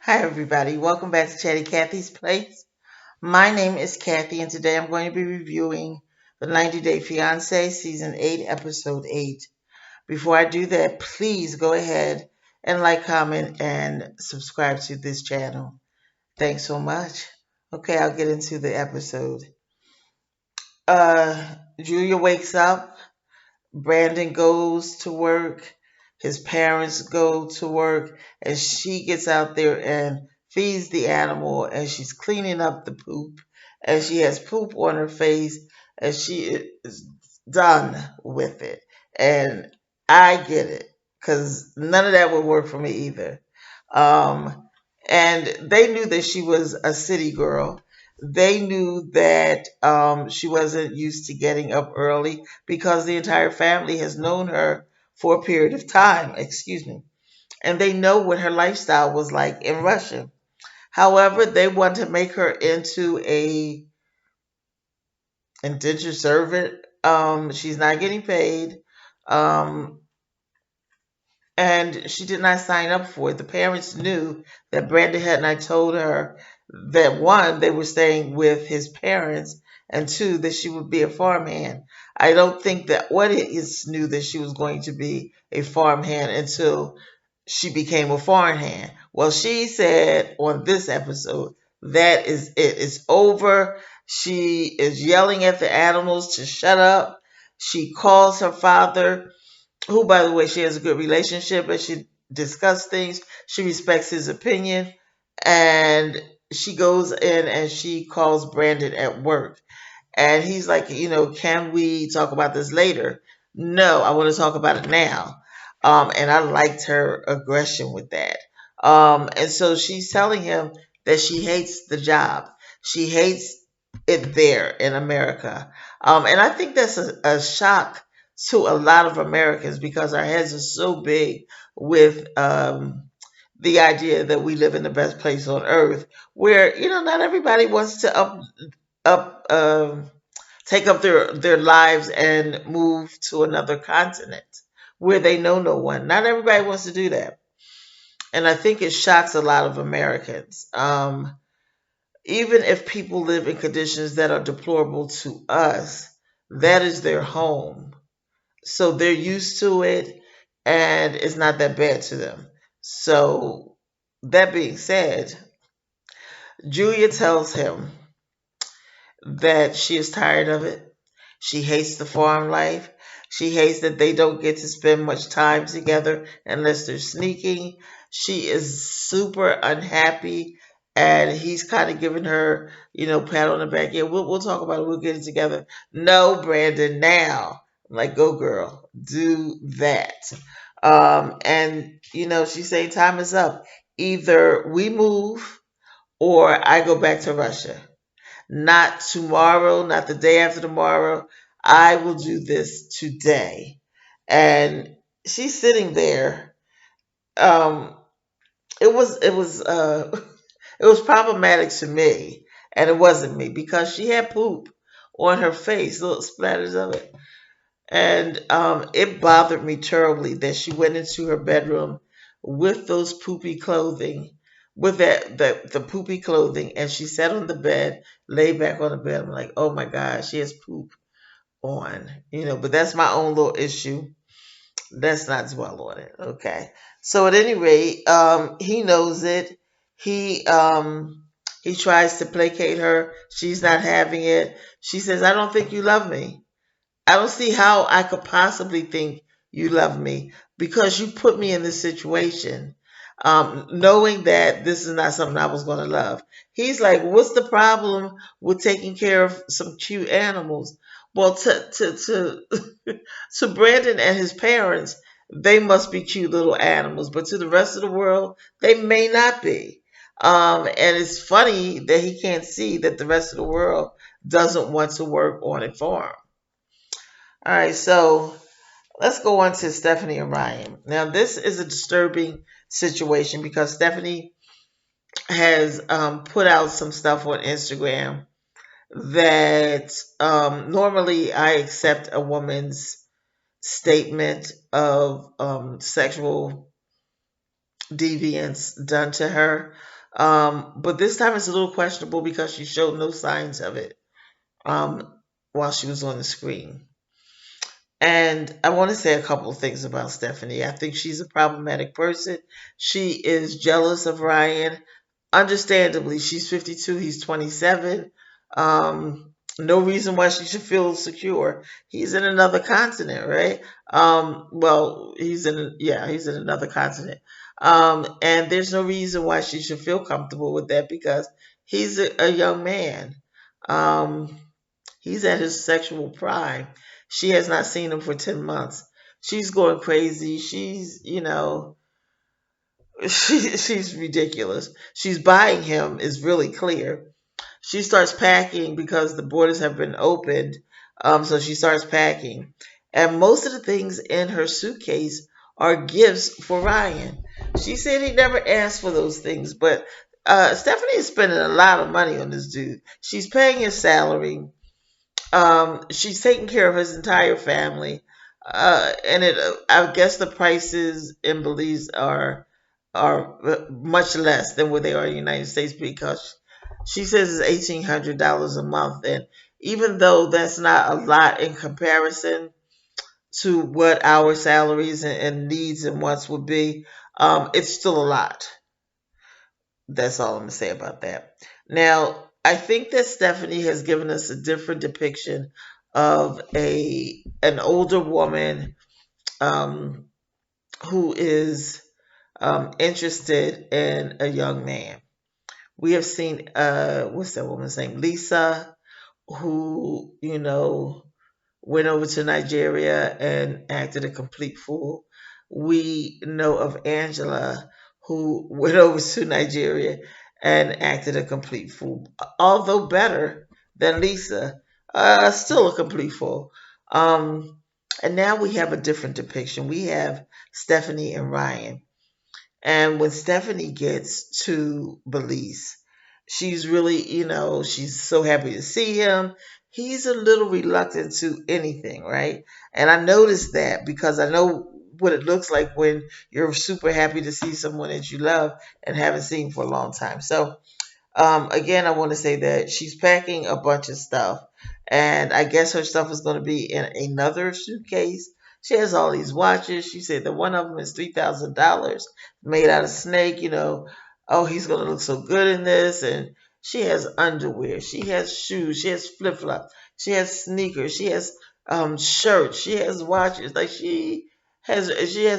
Hi, everybody. Welcome back to Chatty Cathy's Place. My name is Kathy, and today I'm going to be reviewing the 90 Day Fiance Season 8, Episode 8. Before I do that, please go ahead and like, comment, and subscribe to this channel. Thanks so much. Okay, I'll get into the episode. Julia wakes up. Brandon goes to work, his parents go to work, and she gets out there and feeds the animal, and she's cleaning up the poop, and she has poop on her face, and she is done with it. And I get it, because none of that would work for me either. Um, and they knew that she was a city girl. They knew that she wasn't used to getting up early because the entire family has known her for a period of time, excuse me, and they know what her lifestyle was like in Russia. However, they want to make her into a indentured servant. She's not getting paid. Um, and she did not sign up for it. The parents knew that Brandon had not told her that one, they were staying with his parents, and two, that she would be a farmhand. I don't think that audience knew that she was going to be a farmhand until she became a farmhand. Well, she said on this episode, that is it. It's over. She is yelling at the animals to shut up. She calls her father, who, by the way, she has a good relationship, and she discuss things. She respects his opinion, and she goes in and she calls Brandon at work. And he's like, can we talk about this later? No, I want to talk about it now. And I liked her aggression with that. And so she's telling him that she hates the job. She hates it there in America. And I think that's a shock to a lot of Americans because our heads are so big with the idea that we live in the best place on earth, where not everybody wants to up take up their lives and move to another continent where they know no one. Not everybody wants to do that, and I think it shocks a lot of Americans. Even if people live in conditions that are deplorable to us, that is their home, so they're used to it, and it's not that bad to them. So that being said, Julia tells him that she is tired of it. She hates the farm life. She hates that they don't get to spend much time together unless they're sneaking. She is super unhappy, and he's kind of giving her, pat on the back. Yeah, we'll talk about it. We'll get it together. No, Brandon, now. I'm like, go girl, do that. And she's saying time is up. Either we move or I go back to Russia. Not tomorrow, not the day after tomorrow. I will do this today. And she's sitting there. Um, it was it was problematic to me, and it wasn't me because she had poop on her face, little splatters of it. And it bothered me terribly that she went into her bedroom with those poopy clothing, with the poopy clothing, and she sat on the bed, lay back on the bed. I'm like, oh my God, she has poop on, But that's my own little issue. Let's not dwell on it, okay? So at any rate, he knows it. He tries to placate her. She's not having it. She says, "I don't think you love me." I don't see how I could possibly think you love me because you put me in this situation, knowing that this is not something I was going to love. He's like, "What's the problem with taking care of some cute animals?" Well, to Brandon and his parents, they must be cute little animals, but to the rest of the world, they may not be. And it's funny that he can't see that the rest of the world doesn't want to work on a farm. All right, so let's go on to Stephanie and Ryan. Now, this is a disturbing situation because Stephanie has put out some stuff on Instagram that normally I accept a woman's statement of sexual deviance done to her. But this time it's a little questionable because she showed no signs of it um, while she was on the screen. And I want to say a couple of things about Stephanie. I think she's a problematic person. She is jealous of Ryan. Understandably, she's 52, he's 27. No reason why she should feel secure. He's in another continent, right? Well, he's in another continent. And there's no reason why she should feel comfortable with that because he's a young man. Um, He's at his sexual prime. She has not seen him for 10 months. She's going crazy. She's ridiculous. She's buying him is really clear. She starts packing because the borders have been opened. So she starts packing. And most of the things in her suitcase are gifts for Ryan. She said he never asked for those things, but Stephanie is spending a lot of money on this dude. She's paying his salary. She's taking care of his entire family, and I guess the prices in Belize are much less than what they are in the United States because she says it's $1,800 a month, and even though that's not a lot in comparison to what our salaries and needs and wants would be, it's still a lot. That's all I'm gonna say about that. Now, I think that Stephanie has given us a different depiction of a an older woman um, who is interested in a young man. We have seen what's that woman's name? Lisa, who went over to Nigeria and acted a complete fool. We know of Angela, who went over to Nigeria and acted a complete fool, although better than Lisa, still a complete fool. Um, and now we have a different depiction. We have Stephanie and Ryan. And when Stephanie gets to Belize, she's really, she's so happy to see him. He's a little reluctant to anything, right? And I noticed that because I know what it looks like when you're super happy to see someone that you love and haven't seen for a long time. So again, I want to say that she's packing a bunch of stuff, and I guess her stuff is going to be in another suitcase. She has all these watches. She said that one of them is $3,000, made out of snake. Oh, he's going to look so good in this. And she has underwear. She has shoes. She has flip flops. She has sneakers. She has shirts. She has watches. Like she has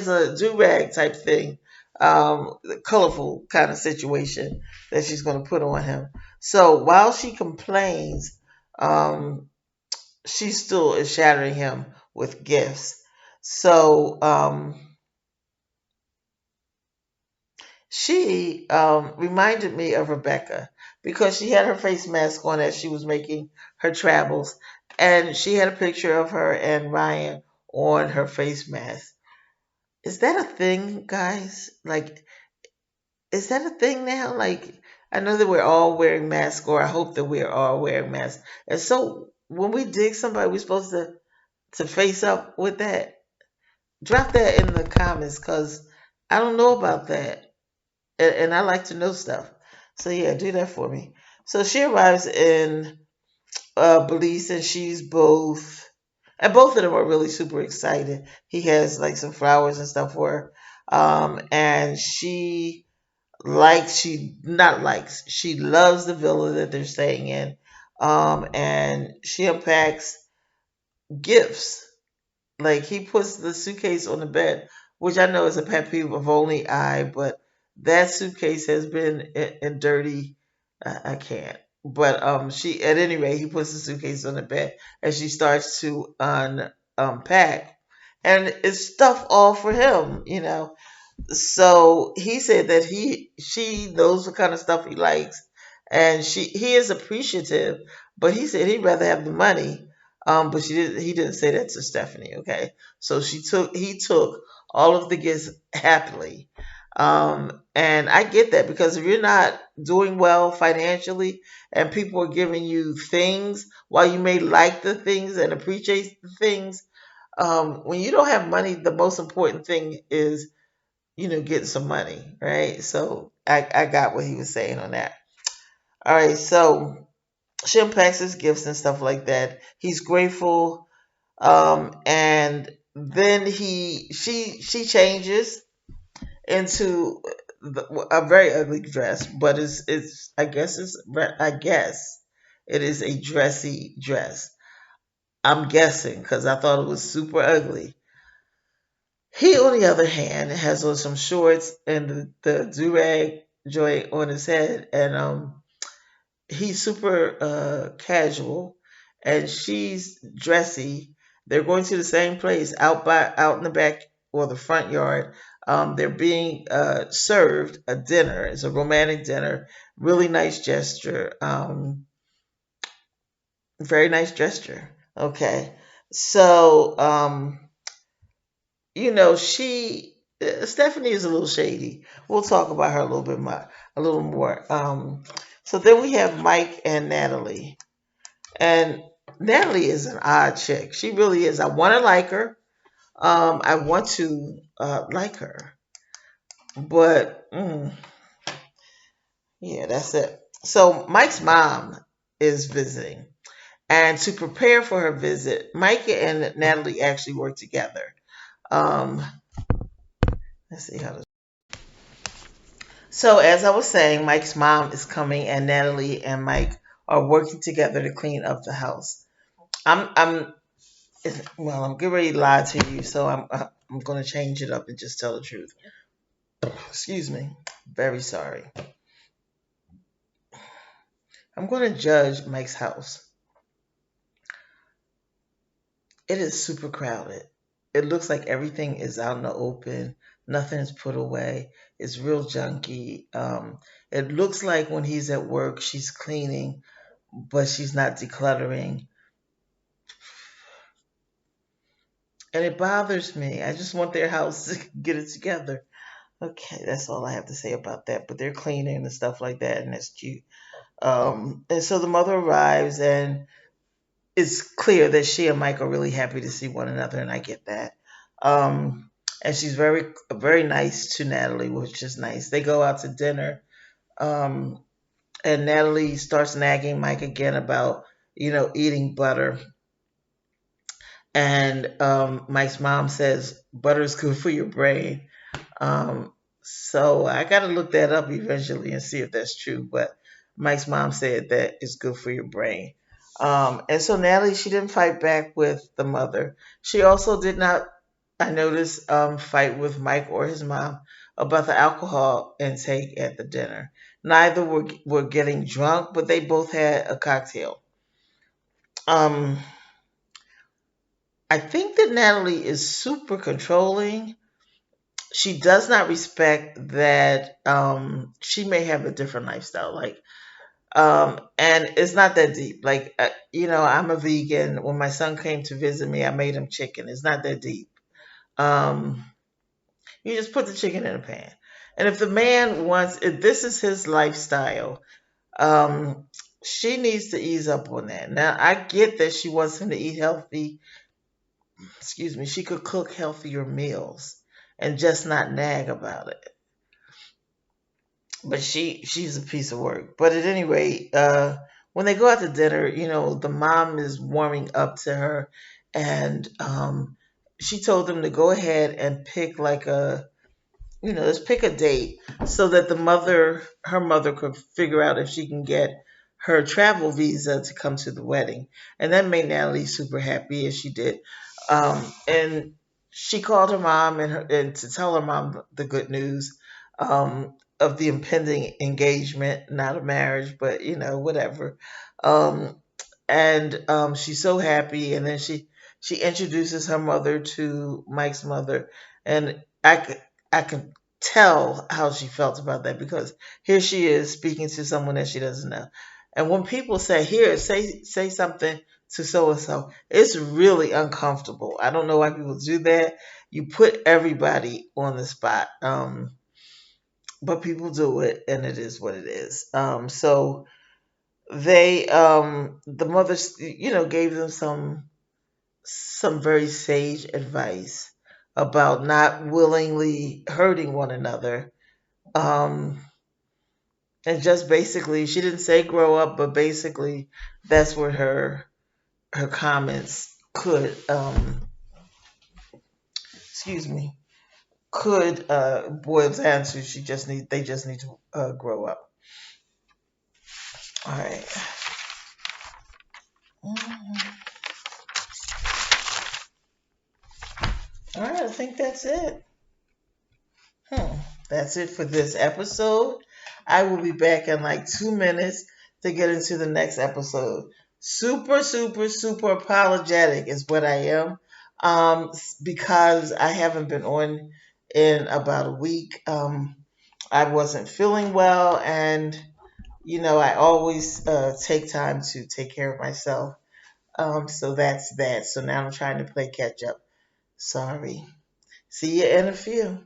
a do rag type thing, colorful kind of situation that she's going to put on him. So while she complains, um, she still is shattering him with gifts. So she reminded me of Rebecca because she had her face mask on as she was making her travels, and she had a picture of her and Ryan on her face mask. Is that a thing, guys? Like, is that a thing now? Like, I know that we're all wearing masks, or I hope that we're all wearing masks. And so, when we dig somebody, we're supposed to face up with that. Drop that in the comments, cause I don't know about that, and I like to know stuff. So yeah, do that for me. So she arrives in Belize, and she's both, and both of them are really super excited. He has like some flowers and stuff for her, and she not likes, she loves the villa that they're staying in, and she unpacks gifts. Like, he puts the suitcase on the bed, which I know is a pet peeve of only I, but that suitcase has been in dirty. I can't. But she, at any rate, he puts the suitcase on the bed and she starts to unpack, and it's stuff all for him. So he said that she knows what kind of stuff he likes, and he is appreciative, but he said he'd rather have the money. But he didn't say that to Stephanie. Okay, so he took all of the gifts happily. And I get that, because if you're not doing well financially and people are giving you things, while you may like the things and appreciate the things, when you don't have money, the most important thing is getting some money, right? So I got what he was saying on that. All right, so she unpacks his gifts and stuff like that. He's grateful, and then she changes into a very ugly dress, but it's I guess it is a dressy dress. I'm guessing because I thought it was super ugly. He, on the other hand, has on some shorts and the do rag joint on his head, and he's super casual, and she's dressy. They're going to the same place out in the back or the front yard. They're being served a dinner. It's a romantic dinner. Really nice gesture. Very nice gesture. Okay, so Stephanie is a little shady. We'll talk about her a little bit more, a little more. So then we have Mike and Natalie. And Natalie is an odd chick. She really is. I want to like her. I want to like her. But yeah, that's it. So Mike's mom is visiting. And to prepare for her visit, Mike and Natalie actually work together. Um, let's see how to. So as I was saying, Mike's mom is coming, and Natalie and Mike are working together to clean up the house. I'm well, I'm getting ready to lie to you, so I'm going to change it up and just tell the truth. Excuse me. Very sorry. I'm going to judge Mike's house. It is super crowded. It looks like everything is out in the open. Nothing's put away. It's real junky. It looks like when he's at work, she's cleaning, but she's not decluttering. And it bothers me. I just want their house to get it together. Okay, that's all I have to say about that. But they're cleaning and stuff like that, and that's cute. And so the mother arrives, and it's clear that she and Mike are really happy to see one another, and I get that. And she's very nice to Natalie, which is nice. They go out to dinner, um, and Natalie starts nagging Mike again about eating butter. And Mike's mom says butter's good for your brain. So I got to look that up eventually and see if that's true. But Mike's mom said that it's good for your brain. And so Natalie, she didn't fight back with the mother. She also did not, I noticed, fight with Mike or his mom about the alcohol intake at the dinner. Neither were getting drunk, but they both had a cocktail. Um, I think that Natalie is super controlling. She does not respect that she may have a different lifestyle. And it's not that deep. I'm a vegan. When my son came to visit me, I made him chicken. It's not that deep. Um, you just put the chicken in a pan. And if the man wants, if this is his lifestyle, um, she needs to ease up on that. Now, I get that she wants him to eat healthy. Excuse me. She could cook healthier meals and just not nag about it. But she's a piece of work. But at any rate, when they go out to dinner, the mom is warming up to her, and she told them to go ahead and pick like let's pick a date so that her mother could figure out if she can get her travel visa to come to the wedding. And that made Natalie super happy as she did. And she called her mom and to tell her mom the good news of the impending engagement, not a marriage, but whatever. Um, and she's so happy. And then she introduces her mother to Mike's mother, and I can tell how she felt about that because here she is speaking to someone that she doesn't know. And when people say, "Here, say something to so and so," it's really uncomfortable. I don't know why people do that. You put everybody on the spot, but people do it, and it is what it is. So the mother, gave them some very sage advice about not willingly hurting one another. Um, and just basically, she didn't say grow up, but basically, that's what her comments could, excuse me, could boil down to. They just need to grow up. All right. Mhm. All right, I think that's it. Hmm. That's it for this episode. I will be back in like 2 minutes to get into the next episode. Super, super, super apologetic is what I am, because I haven't been on in about a week. I wasn't feeling well, and I always take time to take care of myself. So that's that. So now I'm trying to play catch up. Sorry. See you in a few.